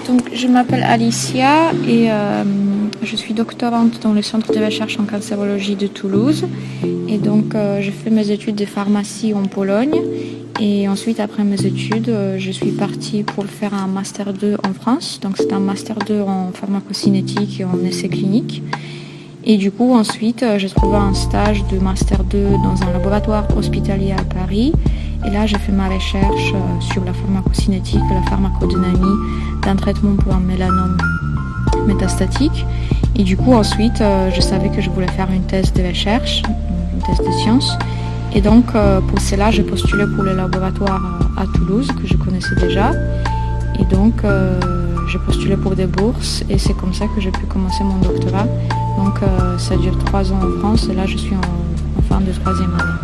Donc, je m'appelle Alicia et je suis doctorante dans le centre de recherche en cancérologie de Toulouse. Et donc, je fais mes études de pharmacie en Pologne. Et ensuite, après mes études, je suis partie pour faire un Master 2 en France. Donc, c'est un Master 2 en pharmacocinétique et en essais cliniques. Et du coup, ensuite, j'ai trouvé un stage de Master 2 dans un laboratoire hospitalier à Paris. Et là, j'ai fait ma recherche sur la pharmacocinétique et la pharmacodynamie d'un traitement pour un mélanome métastatique. Et du coup, ensuite, je savais que je voulais faire une thèse de recherche, une thèse de sciences. Et donc, pour cela, j'ai postulé pour le laboratoire à Toulouse, que je connaissais déjà. Et donc, j'ai postulé pour des bourses et c'est comme ça que j'ai pu commencer mon doctorat. Donc, ça dure 3 ans en France et là, je suis en fin de 3e année.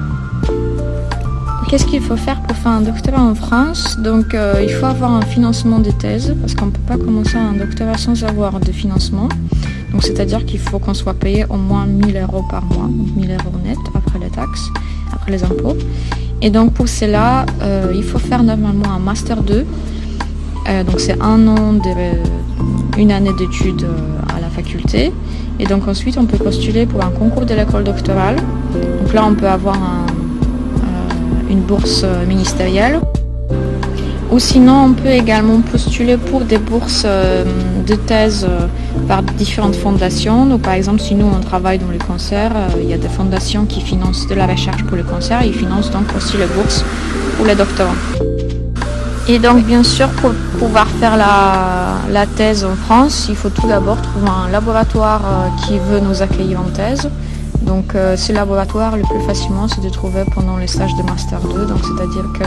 Qu'est-ce qu'il faut faire pour faire un doctorat en France? Donc, il faut avoir un financement de thèse parce qu'on ne peut pas commencer un doctorat sans avoir de financement. Donc, c'est-à-dire qu'il faut qu'on soit payé au moins 1 000 € par mois, donc 1 000 € net après les taxes, après les impôts. Et donc, pour cela, il faut faire normalement un Master 2. Donc, c'est une année d'études à la faculté. Et donc, ensuite, on peut postuler pour un concours de l'école doctorale. Donc là, on peut avoir une bourse ministérielle. Ou sinon, on peut également postuler pour des bourses de thèse par différentes fondations. Donc, par exemple, si nous, on travaille dans le cancer, il y a des fondations qui financent de la recherche pour le cancer. Ils financent donc aussi les bourses pour les doctorants. Et donc, bien sûr, pour pouvoir faire la thèse en France, il faut tout d'abord trouver un laboratoire qui veut nous accueillir en thèse. Donc, ce laboratoire, le plus facilement, c'est de trouver pendant les stages de Master 2. Donc, c'est-à-dire que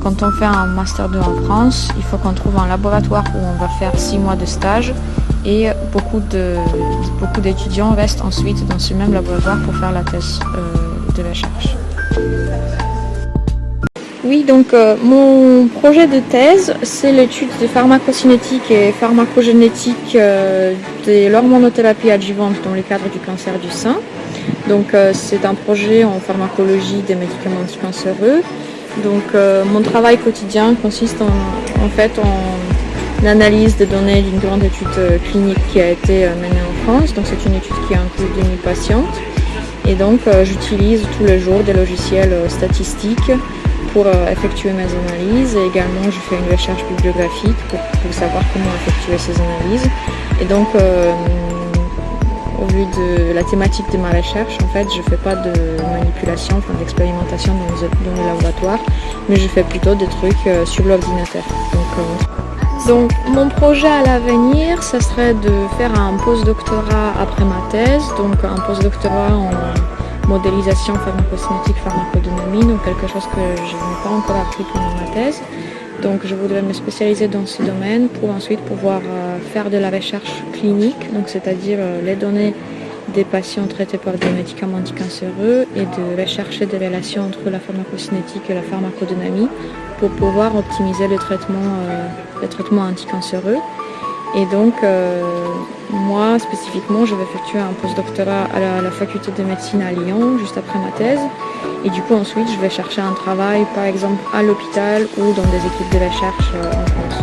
quand on fait un Master 2 en France, il faut qu'on trouve un laboratoire où on va faire 6 mois de stage et beaucoup d'étudiants restent ensuite dans ce même laboratoire pour faire la thèse de recherche. Oui, donc mon projet de thèse, c'est l'étude de pharmacocinétique et pharmacogénétique de l'hormonothérapie adjuvante dans le cadre du cancer du sein. Donc c'est un projet en pharmacologie des médicaments anticancéreux. Donc mon travail quotidien consiste en analyse des données d'une grande étude clinique qui a été menée en France. Donc c'est une étude qui inclut 2000 patientes. Et donc j'utilise tous les jours des logiciels statistiques pour effectuer mes analyses et également je fais une recherche bibliographique pour savoir comment effectuer ces analyses. Et donc au vu de la thématique de ma recherche, en fait, je ne fais pas de manipulation, d'expérimentation dans le laboratoire, mais je fais plutôt des trucs sur l'ordinateur. Donc mon projet à l'avenir, ce serait de faire un postdoctorat après ma thèse, donc un postdoctorat en modélisation pharmacocinétique, pharmacodynamie, donc quelque chose que je n'ai pas encore appris pendant ma thèse. Donc je voudrais me spécialiser dans ce domaine pour ensuite pouvoir faire de la recherche clinique, donc c'est-à-dire les données des patients traités par des médicaments anticancéreux et de rechercher des relations entre la pharmacocinétique et la pharmacodynamie pour pouvoir optimiser le traitement anticancéreux. Et donc, moi, spécifiquement, je vais effectuer un postdoctorat à la faculté de médecine à Lyon, juste après ma thèse. Et du coup, ensuite, je vais chercher un travail, par exemple, à l'hôpital ou dans des équipes de recherche en France.